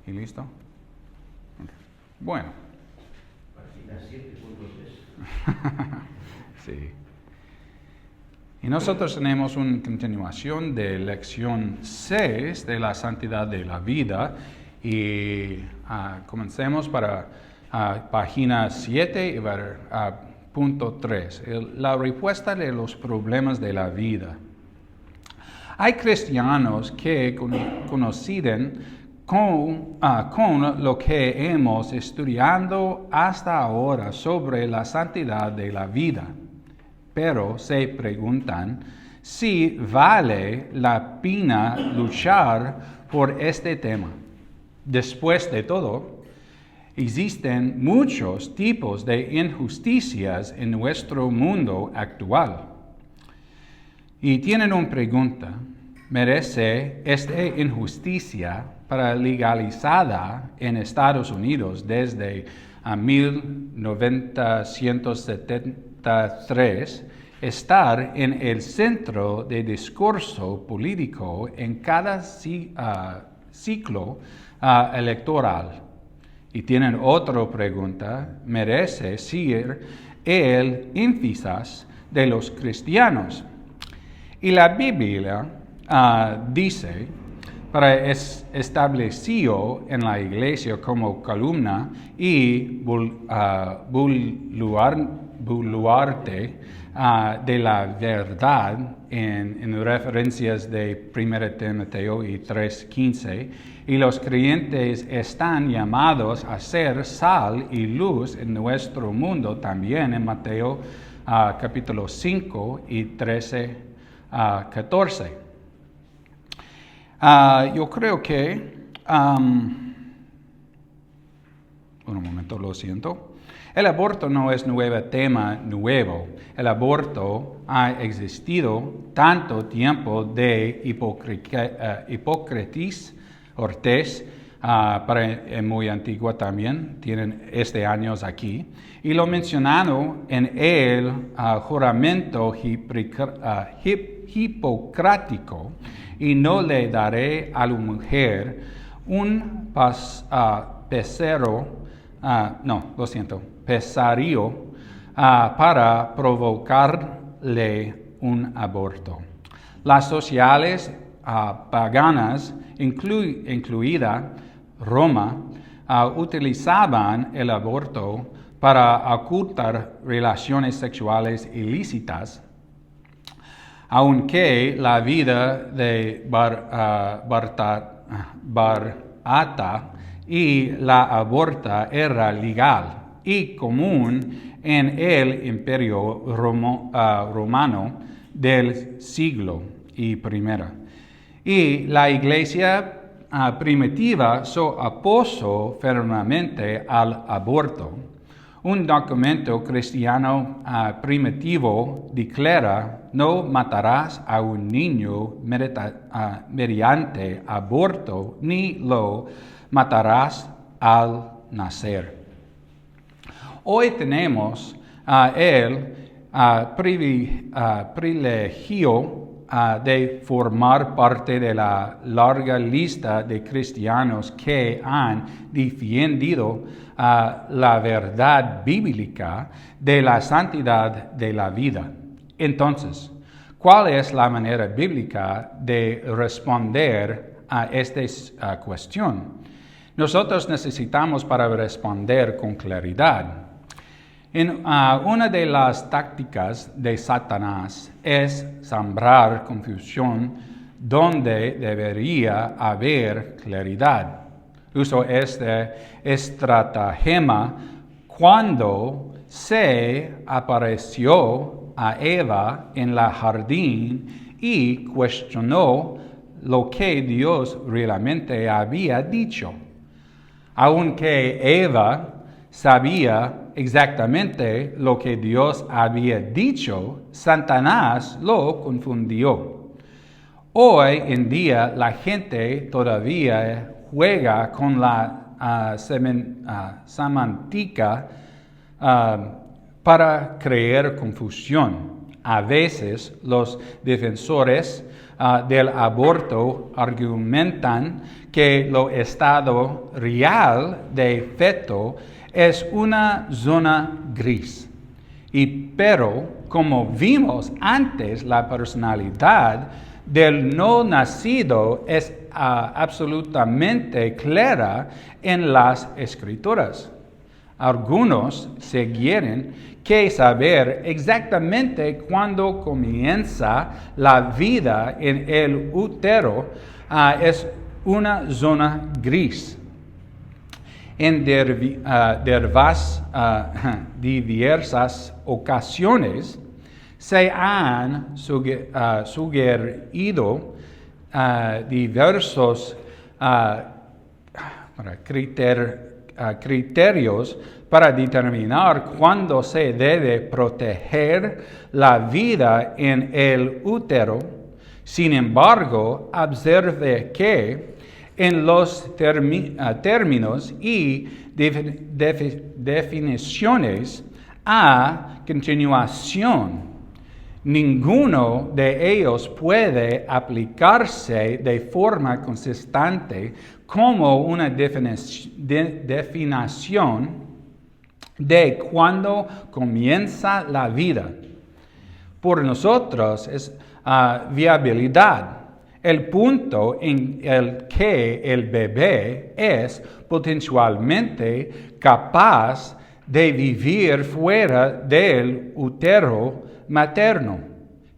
¿Y listo? Okay. Bueno. Página 7.3. Sí. Y nosotros tenemos una continuación de lección 6 de la santidad de la vida. Y comencemos para página 7 y punto 3. La respuesta de los problemas de la vida. Hay cristianos que coinciden con lo que hemos estudiado hasta ahora sobre la santidad de la vida, pero se preguntan si vale la pena luchar por este tema. Después de todo, existen muchos tipos de injusticias en nuestro mundo actual. Y tienen una pregunta: ¿merece esta injusticia legalizada en Estados Unidos desde 1973 estar en el centro del discurso político en cada ciclo electoral? Y tienen otra pregunta: ¿merece ser el énfasis de los cristianos? Y la Biblia dice, para establecido en la iglesia como columna y baluarte de la verdad, en referencias de 1 Timoteo y 3:15, y los creyentes están llamados a ser sal y luz en nuestro mundo, también en Mateo capítulo 5 y 13-14. Yo creo que, un momento, lo siento. El aborto no es un tema nuevo. El aborto ha existido tanto tiempo de Hipócrates, Ortiz, muy antigua también, tienen años aquí, y lo mencionado en el juramento hipocrático: y no le daré a la mujer un pesario para provocarle un aborto. Las sociedades paganas, incluida Roma, utilizaban el aborto para ocultar relaciones sexuales ilícitas, aunque la vida de Barata y la aborta era legal y común en el Imperio Romano del siglo I. Y la iglesia primitiva se opuso firmemente al aborto. Un documento cristiano primitivo declara: no matarás a un niño mediante aborto, ni lo matarás al nacer. Hoy tenemos el privilegio de formar parte de la larga lista de cristianos que han defendido la verdad bíblica de la santidad de la vida. Entonces, ¿cuál es la manera bíblica de responder a esta cuestión? Nosotros necesitamos para responder con claridad. Una de las tácticas de Satanás es sembrar confusión donde debería haber claridad. Usó este estratagema cuando se apareció a Eva en el jardín y cuestionó lo que Dios realmente había dicho. Aunque Eva sabía exactamente lo que Dios había dicho, Satanás lo confundió. Hoy en día la gente todavía juega con la semántica para crear confusión. A veces los defensores del aborto argumentan que el estado real de feto es una zona gris. Pero, como vimos antes, la personalidad del no nacido es absolutamente clara en las Escrituras. Algunos sugieren que saber exactamente cuándo comienza la vida en el útero es una zona gris. En diversas ocasiones se han sugerido diversos criterios para determinar cuándo se debe proteger la vida en el útero. Sin embargo, observe que en los términos y definiciones a continuación, ninguno de ellos puede aplicarse de forma consistente como una definición de cuándo comienza la vida. Por nosotros es viabilidad. El punto en el que el bebé es potencialmente capaz de vivir fuera del útero materno.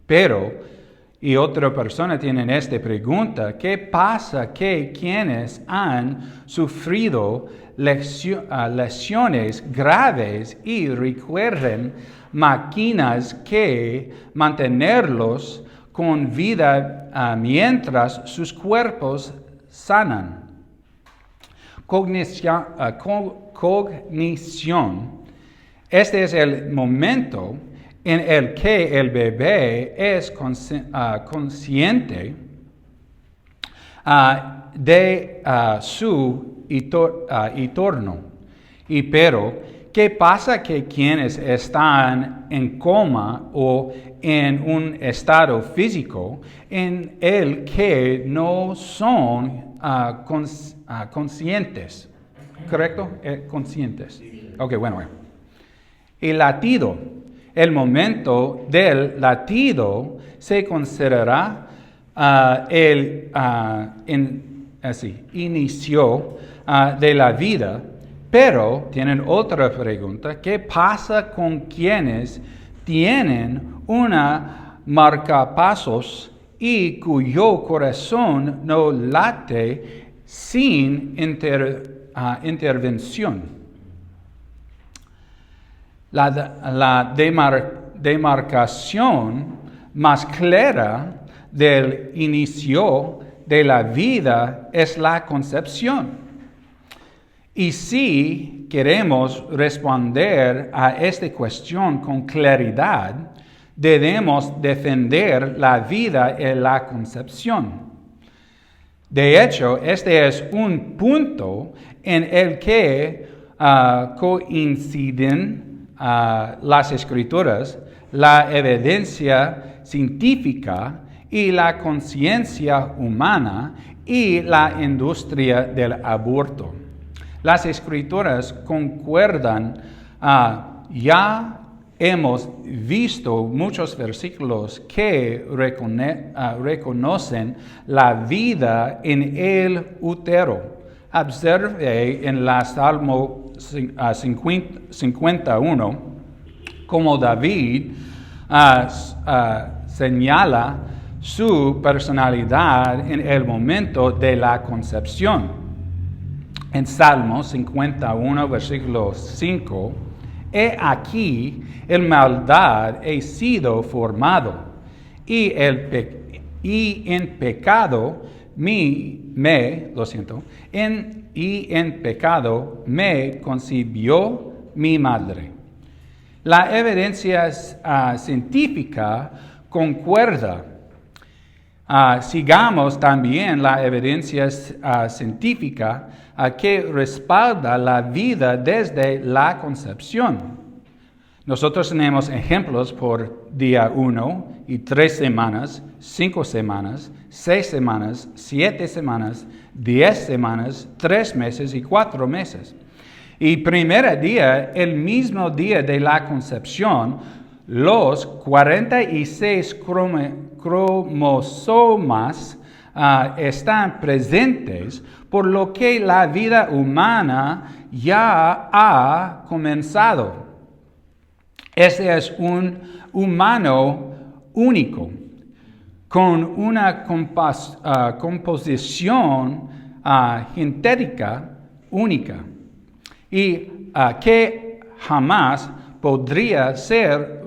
Pero, y otra persona tiene esta pregunta, ¿qué pasa que quienes han sufrido lesiones graves y requieren máquinas que mantenerlos con vida mientras sus cuerpos sanan? Cognición. Este es el momento en el que el bebé es consciente de su entorno. Pero, ¿qué pasa que quienes están en coma o en un estado físico en el que no son conscientes? ¿Correcto? Conscientes. Ok, bueno. El latido. El momento del latido se considerará el inicio de la vida. Pero tienen otra pregunta. ¿Qué pasa con quienes tienen una marcapasos y cuyo corazón no late sin intervención? La demarcación más clara del inicio de la vida es la concepción. Y si queremos responder a esta cuestión con claridad, debemos defender la vida en la concepción. De hecho, este es un punto en el que coinciden las Escrituras, la evidencia científica y la conciencia humana y la industria del aborto. Las Escrituras concuerdan. Ya hemos visto muchos versículos que reconocen la vida en el útero. Observe en la Salmo 51 como David señala su personalidad en el momento de la concepción. En Salmo 51, versículo 5, he aquí en maldad he sido formado, y en pecado en pecado me concibió mi madre. La evidencia científica concuerda. Sigamos también la evidencia científica que respalda la vida desde la concepción. Nosotros tenemos ejemplos por día 1 y 3 semanas, 5 semanas, 6 semanas, 7 semanas, 10 semanas, 3 meses y 4 meses. Y primer día, el mismo día de la concepción, los 46 cromosomas están presentes, por lo que la vida humana ya ha comenzado. Este es un humano único, con una composición genética única, y que jamás podría ser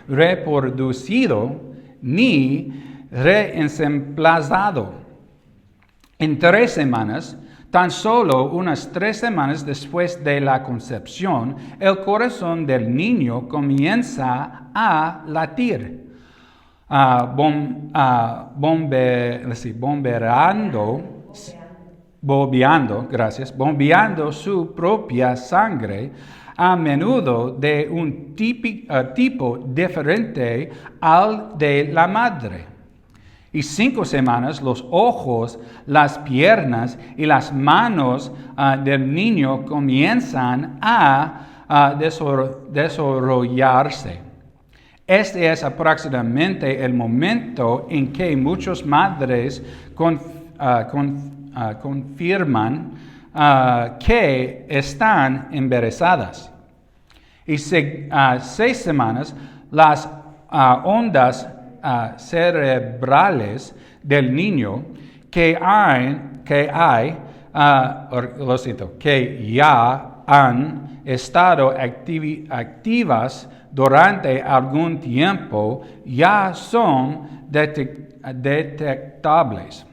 reproducido ni reemplazado. En 3 semanas, tan solo unas 3 semanas después de la concepción, el corazón del niño comienza a latir, bombeando su propia sangre, a menudo de un tipo diferente al de la madre. Y 5 semanas, los ojos, las piernas y las manos del niño comienzan a desarrollarse. Este es aproximadamente el momento en que muchas madres confirman que están embarazadas. Y 6 semanas, las ondas cerebrales del niño que ya han estado activas durante algún tiempo, ya son detectables.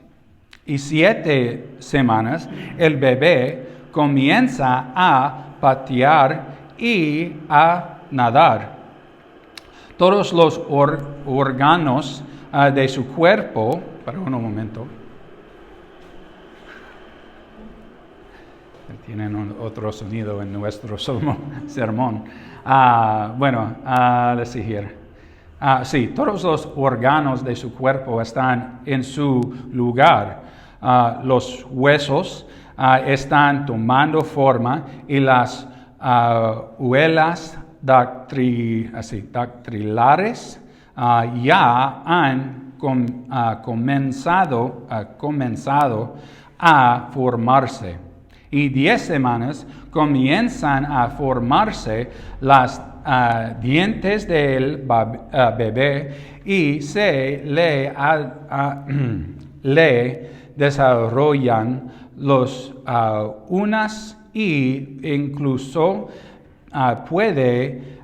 Y 7 semanas, el bebé comienza a patear y a nadar. Todos los órganos de su cuerpo, para un momento, tienen otro sonido en nuestro sermón. Let's see here. Sí, todos los órganos de su cuerpo están en su lugar. Los huesos están tomando forma y las huelas dactilares ya han comenzado a formarse. Y 10 semanas comienzan a formarse las dientes del bebé y se le desarrollan los uñas y incluso puede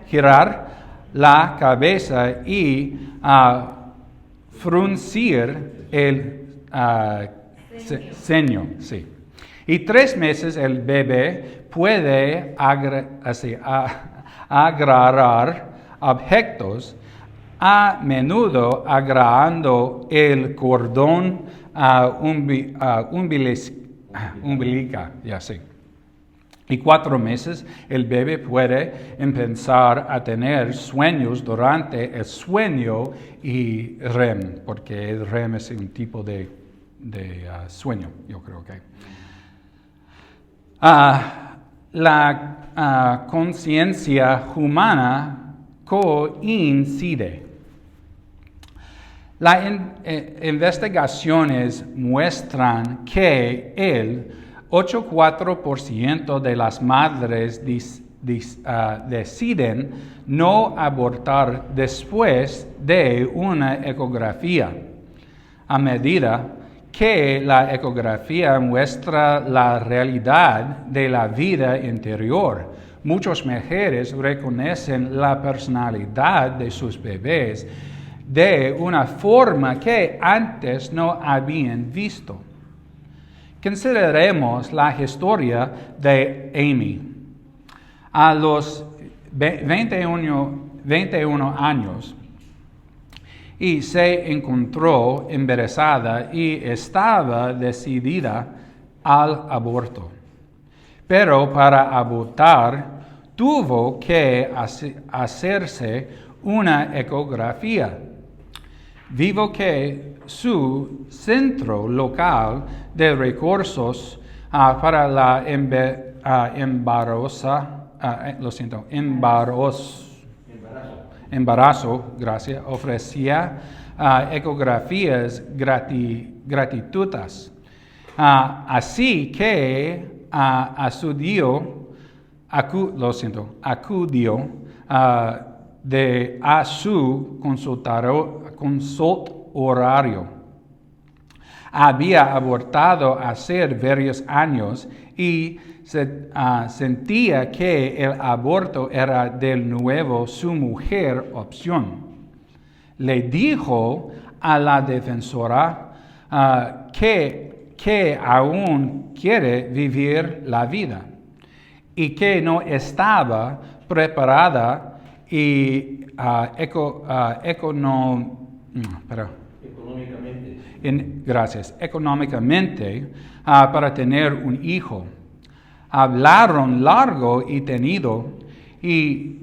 girar la cabeza y fruncir el ceño. Sí. Y 3 meses el bebé puede agarrar objetos, a menudo agarrando el cordón umbilical. Y 4 meses el bebé puede empezar a tener sueños durante el sueño y REM, porque el REM es un tipo de sueño, yo creo que. La conciencia humana coincide. Las investigaciones muestran que el 84% de las madres deciden no abortar después de una ecografía. A medida que la ecografía muestra la realidad de la vida interior, muchas mujeres reconocen la personalidad de sus bebés de una forma que antes no habían visto. Consideremos la historia de Amy. A los 21 años, y se encontró embarazada y estaba decidida al aborto. Pero para abortar tuvo que hacerse una ecografía. Vivo que su centro local de recursos para la embarazo, gracias, ofrecía ecografías gratuitas. Así que acudió a su consultorio. Había abortado hace varios años y sentía que el aborto era de nuevo su mejor opción. Le dijo a la defensora que aún quiere vivir la vida y que no estaba preparada y económicamente para tener un hijo. Hablaron largo y tendido y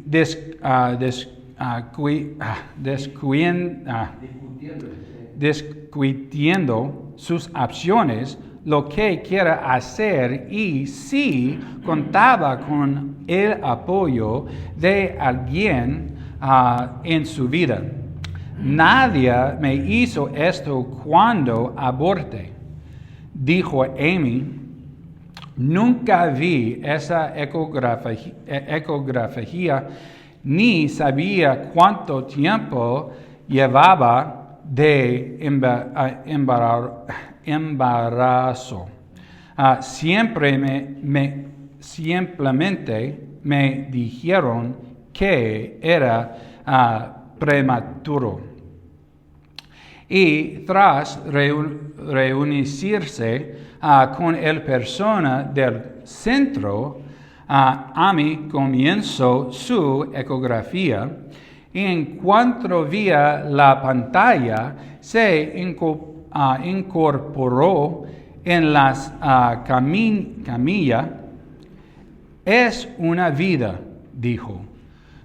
discutiendo sus opciones, lo que quiera hacer, y si contaba con el apoyo de alguien en su vida. Nadie me hizo esto cuando aborté, dijo Amy. Nunca vi esa ecografía ni sabía cuánto tiempo llevaba de embarazo. Simplemente me dijeron que era prematuro. Y tras reunirse con el persona del centro, Amy comenzó su ecografía y en cuanto vía la pantalla se incorporó en la camilla. Es una vida, dijo.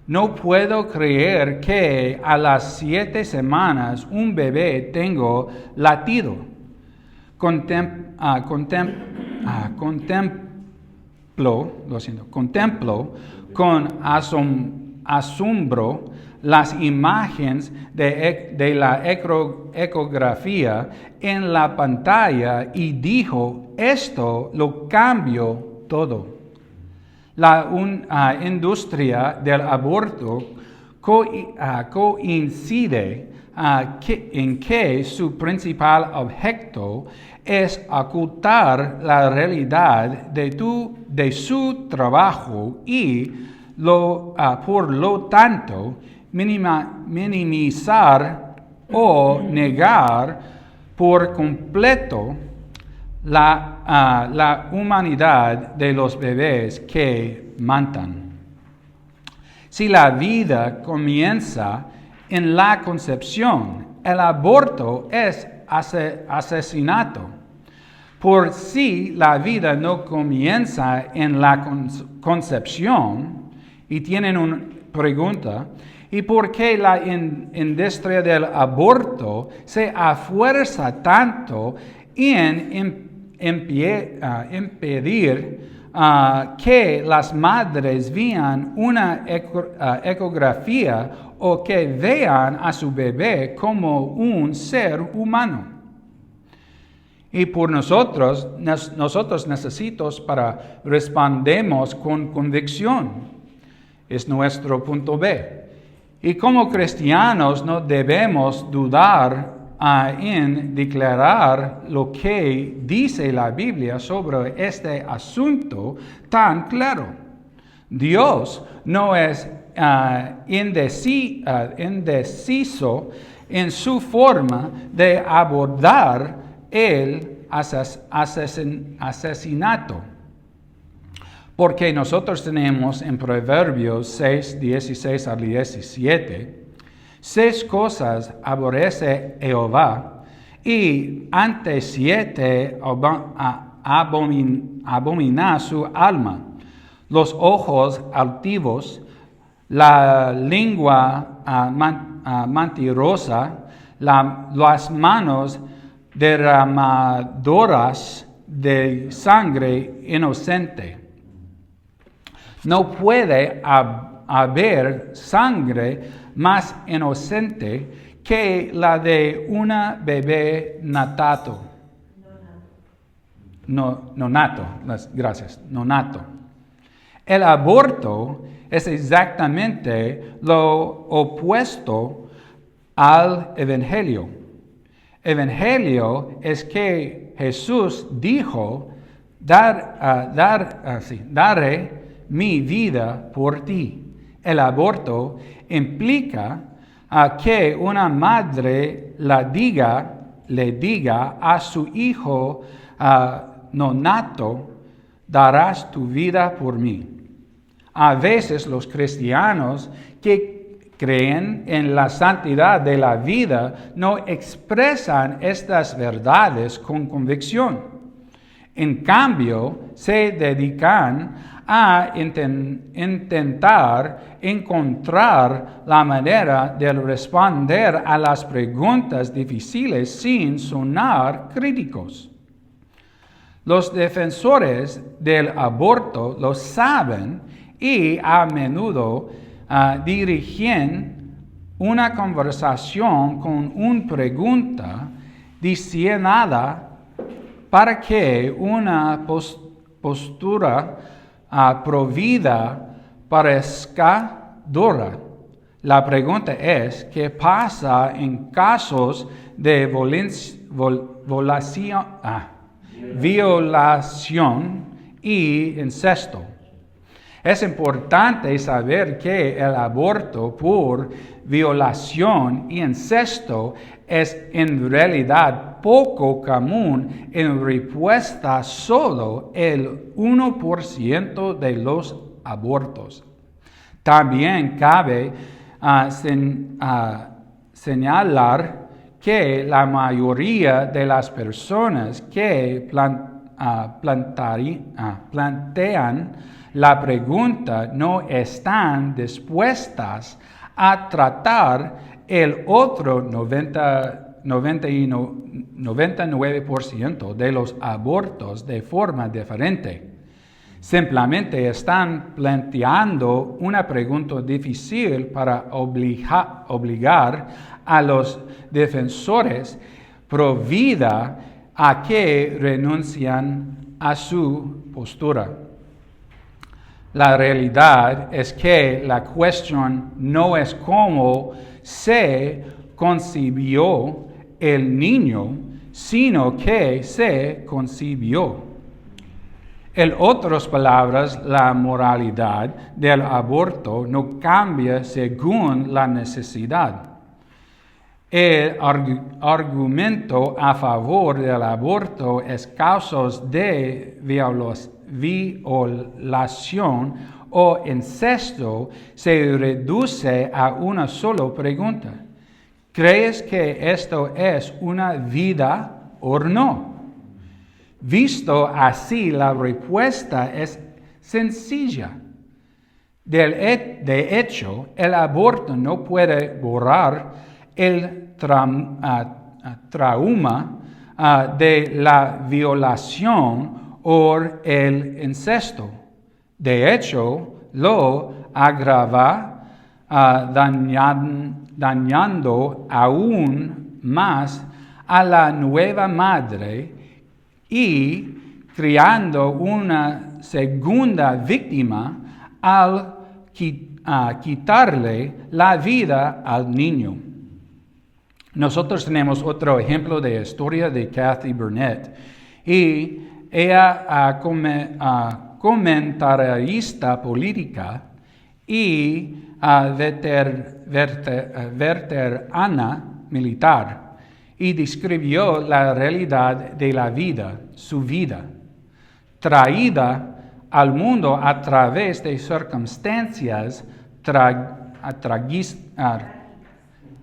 No puedo creer que a las 7 semanas un bebé tengo latido. Contemplo con asombro las imágenes de la ecografía en la pantalla y dijo, esto lo cambió todo. La industria del aborto coincide en que su principal objeto es ocultar la realidad de su trabajo y, por lo tanto, minimizar o negar por completo la humanidad de los bebés que matan. Si la vida comienza en la concepción, el aborto es asesinato. Por si la vida no comienza en la concepción, y tienen una pregunta, ¿y por qué la industria del aborto se esfuerza tanto en impedir que las madres vean una ecografía o que vean a su bebé como un ser humano? Y por nosotros necesitamos para respondemos con convicción. Es nuestro punto B. Y como cristianos no debemos dudar en declarar lo que dice la Biblia sobre este asunto tan claro. Dios no es indeciso en su forma de abordar el asesinato. Porque nosotros tenemos en Proverbios 6, 16 al 17, 6 cosas aborrece Jehová, y ante 7 abomina su alma: los ojos altivos, la lengua mentirosa, las manos derramadoras de sangre inocente. No puede haber sangre más inocente que la de una bebé nonato. El aborto es exactamente lo opuesto al Evangelio. Evangelio es que Jesús dijo: daré mi vida por ti. El aborto implica que una madre le diga a su hijo nonato: darás tu vida por mí. A veces los cristianos que creen en la santidad de la vida no expresan estas verdades con convicción. En cambio, se dedican a intentar encontrar la manera de responder a las preguntas difíciles sin sonar críticos. Los defensores del aborto lo saben y a menudo dirigen una conversación con una pregunta diseñada para que una postura provida parezca dura. La pregunta es: ¿qué pasa en casos de violación y incesto? Es importante saber que el aborto por violación y incesto es en realidad poco común, en respuesta solo el 1% de los abortos. También cabe señalar que la mayoría de las personas que plantean la pregunta no están dispuestas a tratar el otro 99% de los abortos de forma diferente. Simplemente están planteando una pregunta difícil para obligar a los defensores pro vida a que renuncien a su postura. La realidad es que la cuestión no es cómo se concibió el niño, sino que se concibió. En otras palabras, la moralidad del aborto no cambia según la necesidad. El argumento a favor del aborto es casos de violación o incesto se reduce a una sola pregunta: ¿crees que esto es una vida o no? Visto así, la respuesta es sencilla. De hecho, el aborto no puede borrar el trauma de la violación o el incesto. De hecho, lo agrava, dañando aún más a la nueva madre y creando una segunda víctima al quitarle la vida al niño. Nosotros tenemos otro ejemplo de historia de Kathy Burnett, y ella comentarista política y veterana militar, y describió la realidad de la vida, su vida, traída al mundo a través de circunstancias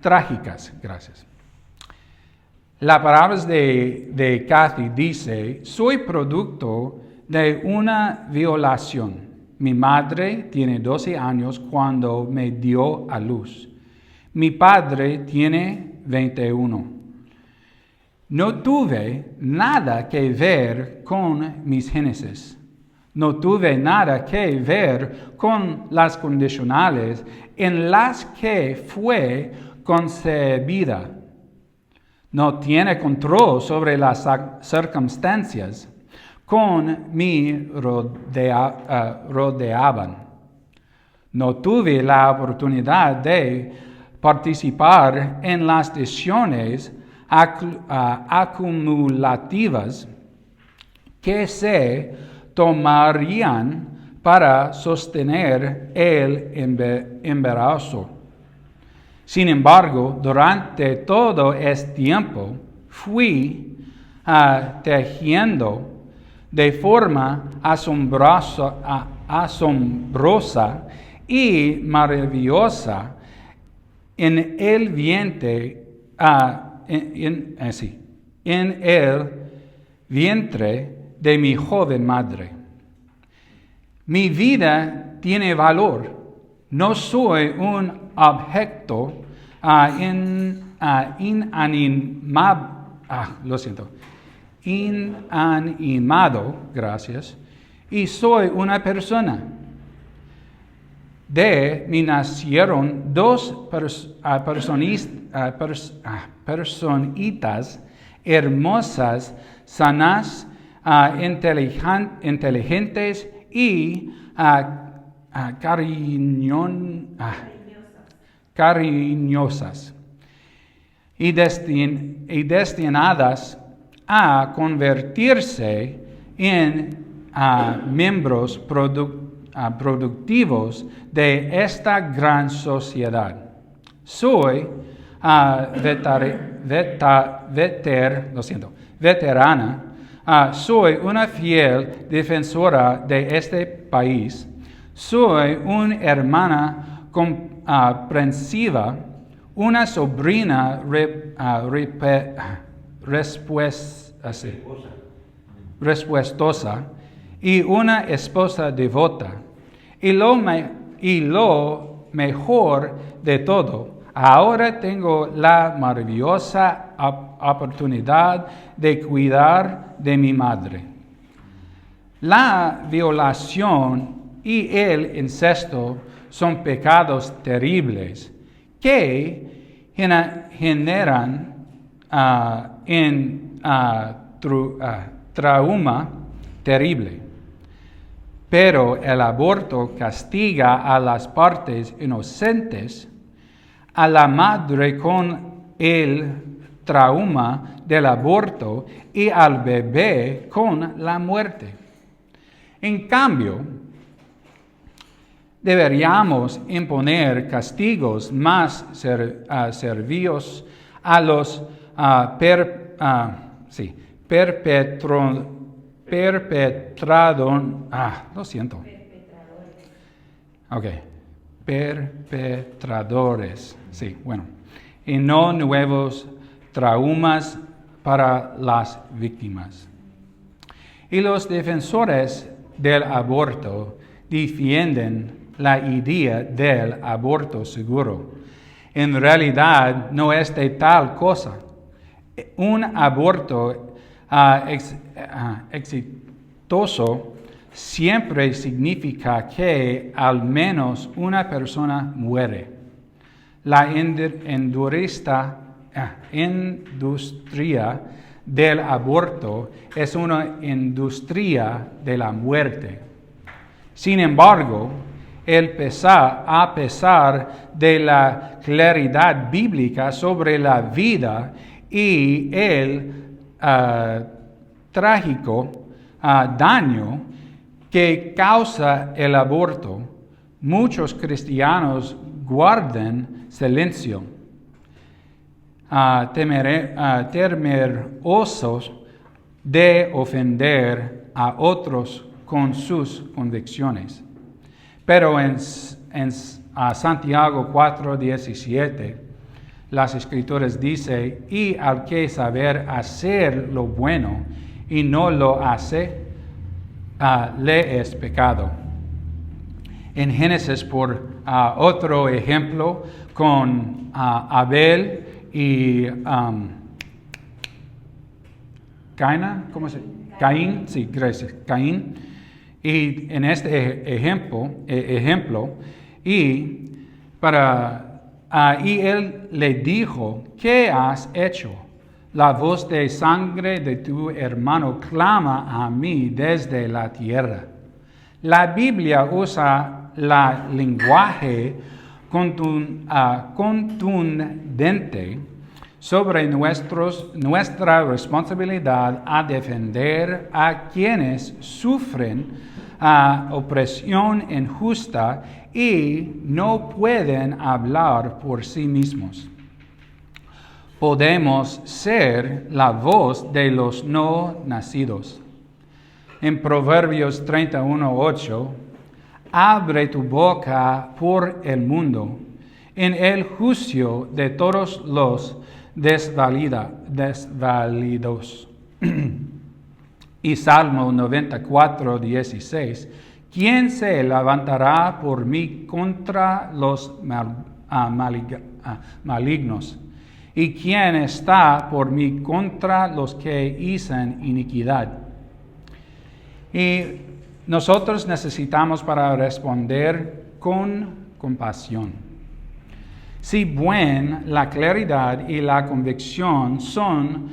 trágicas. Gracias. Las palabras de Kathy dice, soy producto de una violación. Mi madre tiene 12 años cuando me dio a luz. Mi padre tiene 21. No tuve nada que ver con mis genes. No tuve nada que ver con las condicionales en las que fue concebida. No tiene control sobre las circunstancias con me rodeaban. No tuve la oportunidad de participar en las decisiones acumulativas que se tomarían para sostener el embarazo. Sin embargo, durante todo este tiempo fui tejiendo de forma asombrosa y maravillosa en el vientre, en el vientre de mi joven madre. Mi vida tiene valor. No soy un objeto inanimado, gracias, y soy una persona. De mí nacieron dos personitas hermosas, sanas, inteligentes y cariñosas y destinadas a convertirse en miembros productivos de esta gran sociedad. Soy veterana. Soy una fiel defensora de este país. Soy una hermana comprensiva, una sobrina respetuosa y una esposa devota. Y lo mejor de todo, ahora tengo la maravillosa oportunidad de cuidar de mi madre. La violación y el incesto son pecados terribles que generan trauma terrible. Pero el aborto castiga a las partes inocentes, a la madre con el trauma del aborto y al bebé con la muerte. En cambio, deberíamos imponer castigos más severos a los perpetradores. Sí, bueno. Y no nuevos traumas para las víctimas. Y los defensores del aborto defienden la idea del aborto seguro. En realidad no es de tal cosa. Un aborto exitoso siempre significa que al menos una persona muere. La industria del aborto es una industria de la muerte. Sin embargo, a pesar de la claridad bíblica sobre la vida y el trágico daño que causa el aborto, muchos cristianos guardan silencio, temerosos de ofender a otros con sus convicciones. Pero en Santiago 4:17 las Escrituras dicen, y al que saber hacer lo bueno y no lo hace, le es pecado. En Génesis, por otro ejemplo, con Abel y Caín, sí, gracias, Caín. Y en este ejemplo, y él le dijo, ¿qué has hecho? La voz de sangre de tu hermano clama a mí desde la tierra. La Biblia usa el lenguaje contundente sobre nuestra responsabilidad a defender a quienes sufren opresión injusta y no pueden hablar por sí mismos. Podemos ser la voz de los no nacidos. En Proverbios 31:8, abre tu boca por el mundo, en el juicio de todos los desvalidos. Y Salmo 94:16, ¿quién se levantará por mí contra los malignos? ¿Y quién está por mí contra los que hacen iniquidad? Y nosotros necesitamos para responder con compasión. Si bien la claridad y la convicción son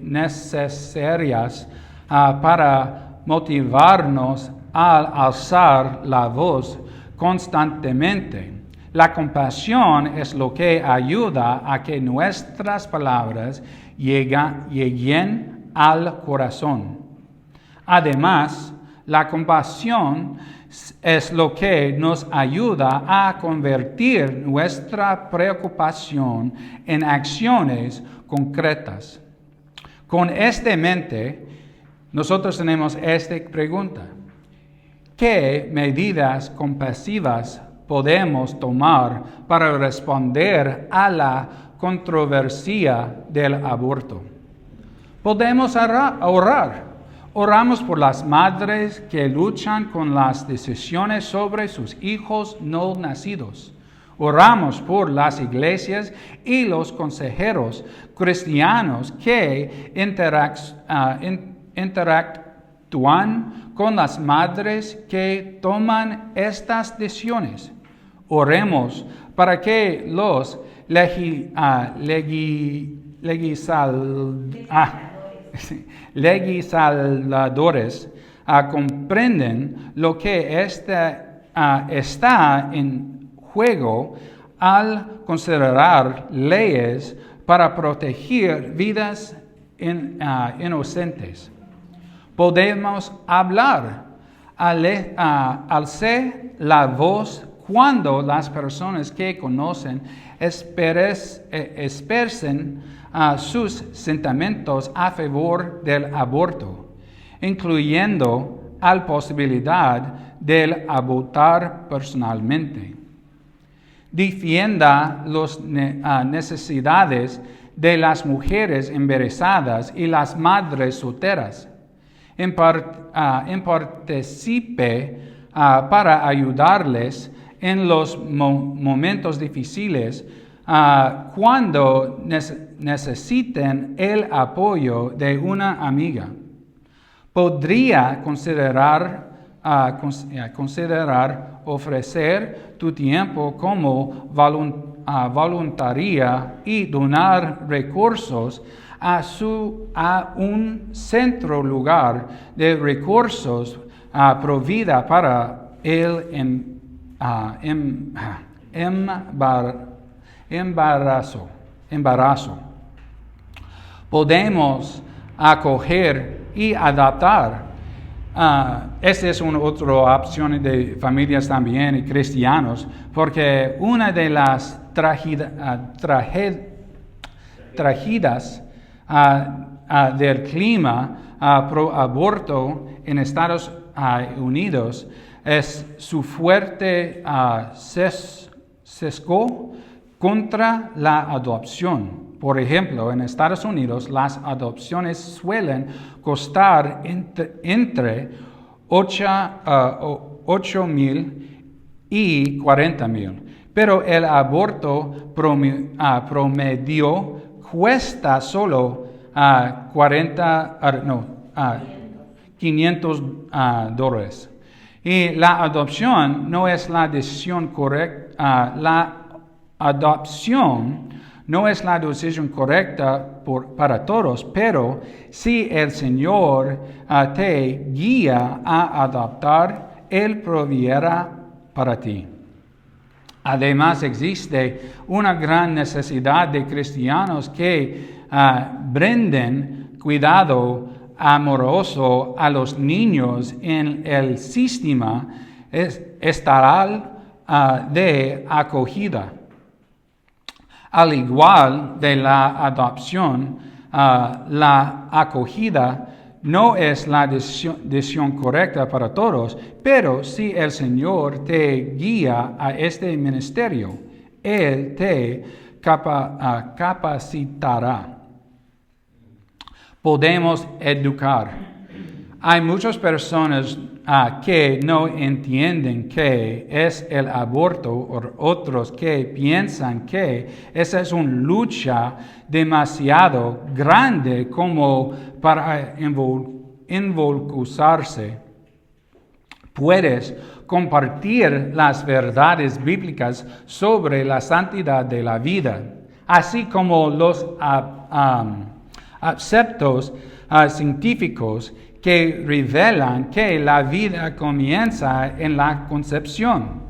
necesarias para motivarnos a alzar la voz constantemente, la compasión es lo que ayuda a que nuestras palabras lleguen al corazón. Además, la compasión es lo que nos ayuda a convertir nuestra preocupación en acciones concretas. Con esta en mente, nosotros tenemos esta pregunta: ¿qué medidas compasivas podemos tomar para responder a la controversia del aborto? Podemos orar. Oramos por las madres que luchan con las decisiones sobre sus hijos no nacidos. Oramos por las iglesias y los consejeros cristianos que interactúan con las madres que toman estas decisiones. Oremos para que los legisladores comprenden lo que está en juego al considerar leyes para proteger vidas inocentes. Podemos hablar, alce la voz cuando las personas que conocen expresen sus sentimientos a favor del aborto, incluyendo la posibilidad de abortar personalmente. Defienda las necesidades de las mujeres embarazadas y las madres solteras. Participe para ayudarles en los momentos difíciles cuando necesiten el apoyo de una amiga. Podría considerar ofrecer tu tiempo como voluntaria y donar recursos a un centro lugar de recursos provida para el embarazo. Podemos acoger y adaptar. Esta es una otra opción de familias también y cristianos, porque una de las tragedias del clima pro aborto en Estados Unidos es su fuerte sesgo contra la adopción. Por ejemplo, en Estados Unidos las adopciones suelen costar entre 8,000 y 40,000. Pero el aborto promedio cuesta solo $500. Y la adopción no es la decisión correcta. La adopción no es la decisión correcta para todos, pero si el Señor te guía a adoptar, Él proveerá para ti. Además, existe una gran necesidad de cristianos que brinden cuidado amoroso a los niños en el sistema estatal de acogida. Al igual de la adopción, la acogida no es la decisión correcta para todos, pero si el Señor te guía a este ministerio, Él te capacitará. Podemos educar. Hay muchas personas que no entienden qué es el aborto, o otros que piensan que esa es una lucha demasiado grande como para involucrarse. Puedes compartir las verdades bíblicas sobre la santidad de la vida, así como los aspectos científicos que revelan que la vida comienza en la concepción.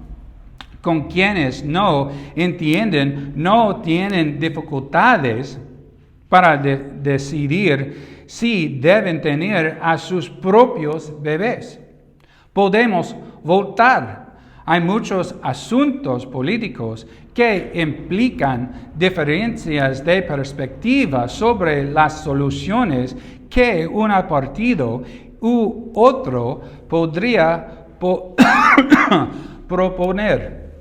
Con quienes no entienden, no tienen dificultades para decidir si deben tener a sus propios bebés. Podemos votar. Hay muchos asuntos políticos que implican diferencias de perspectiva sobre las soluciones que un partido u otro podría proponer.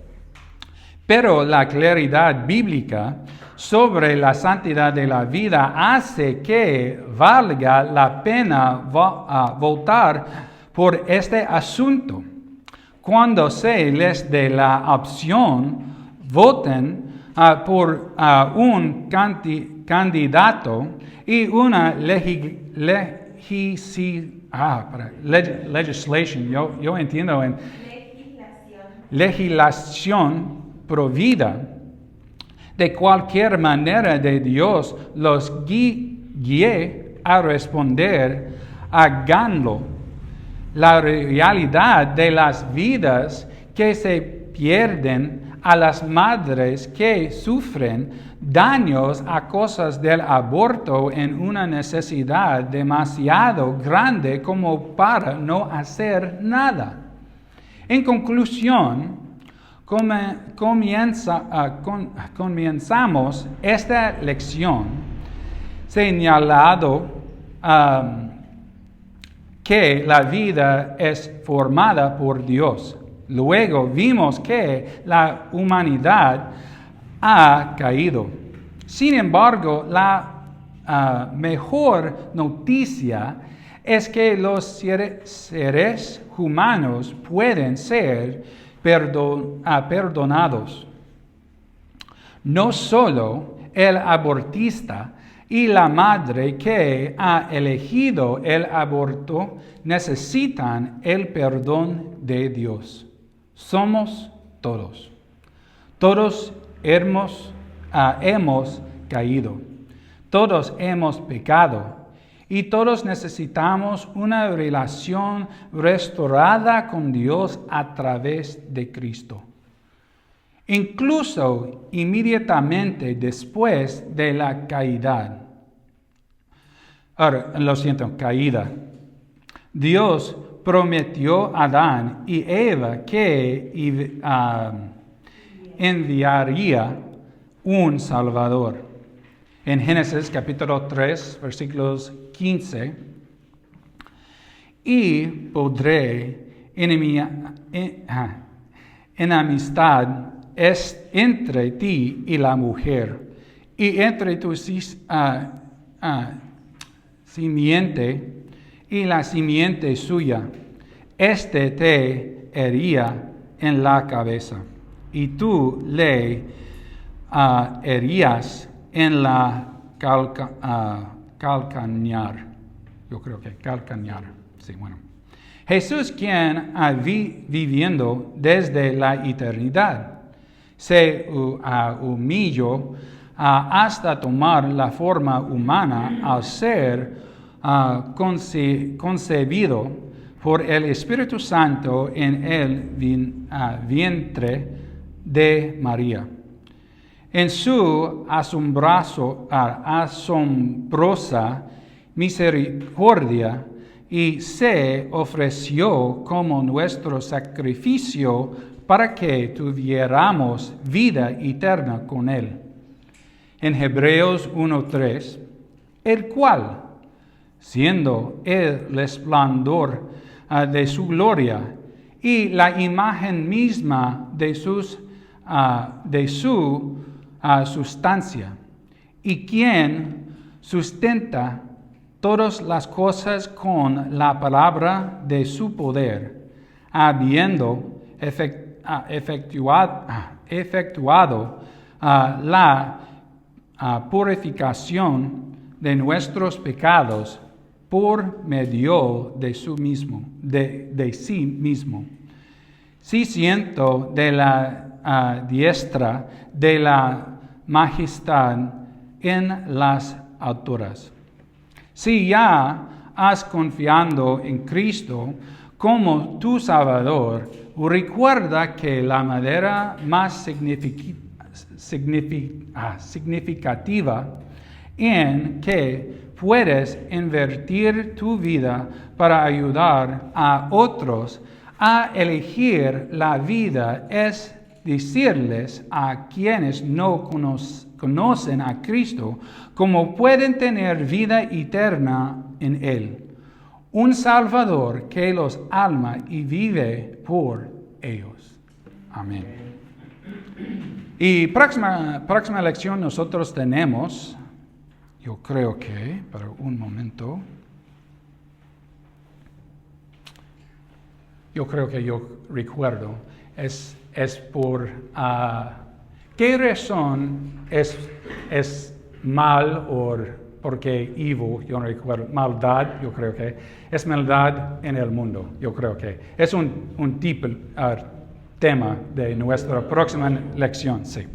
Pero la claridad bíblica sobre la santidad de la vida hace que valga la pena votar por este asunto. Cuando se les dé la opción, voten por un candidato y una legislación, yo entiendo en legislación provida. De cualquier manera de Dios los guíe a responder, háganlo. La realidad de las vidas que se pierden, a las madres que sufren daños a causa del aborto en una necesidad demasiado grande como para no hacer nada. En conclusión, comenzamos esta lección señalando que la vida es formada por Dios. Luego vimos que la humanidad ha caído. Sin embargo, la mejor noticia es que los seres humanos pueden ser perdonados. No solo el abortista y la madre que ha elegido el aborto necesitan el perdón de Dios. Somos todos. Todos hemos caído. Todos hemos pecado. Y todos necesitamos una relación restaurada con Dios a través de Cristo. Incluso inmediatamente después de la caída. Caída. Dios prometió a Adán y Eva que enviaría un Salvador. En Génesis capítulo 3, versículos 15, y podré en amistad es entre ti y la mujer, y entre tu simiente y la simiente suya. Este te hería en la cabeza, y tú le herías en la calcañar. Yo creo que calcañar. Sí, bueno. Jesús, quien viviendo desde la eternidad, se humilló hasta tomar la forma humana al ser concebido por el Espíritu Santo en el vientre de María. En su asombrosa misericordia, y se ofreció como nuestro sacrificio para que tuviéramos vida eterna con Él. En Hebreos 1:3, el cual, siendo el resplandor de su gloria y la imagen misma de su sustancia, y quien sustenta todas las cosas con la palabra de su poder, habiendo efectuado la purificación de nuestros pecados por medio de sí mismo. Sí siento de la diestra de la majestad en las alturas. Si ya has confiado en Cristo como tu Salvador, recuerda que la manera más significativa en que puedes invertir tu vida para ayudar a otros a elegir la vida es decirles a quienes no conocen a Cristo cómo pueden tener vida eterna en Él. Un Salvador que los ama y vive por ellos. Amén. Y próxima lección nosotros tenemos, yo creo que, para un momento, yo creo que yo recuerdo, es por qué razón es mal o porque evil, yo no recuerdo, maldad, yo creo que es maldad en el mundo, yo creo que es un tipo, tema de nuestra próxima lección, sí.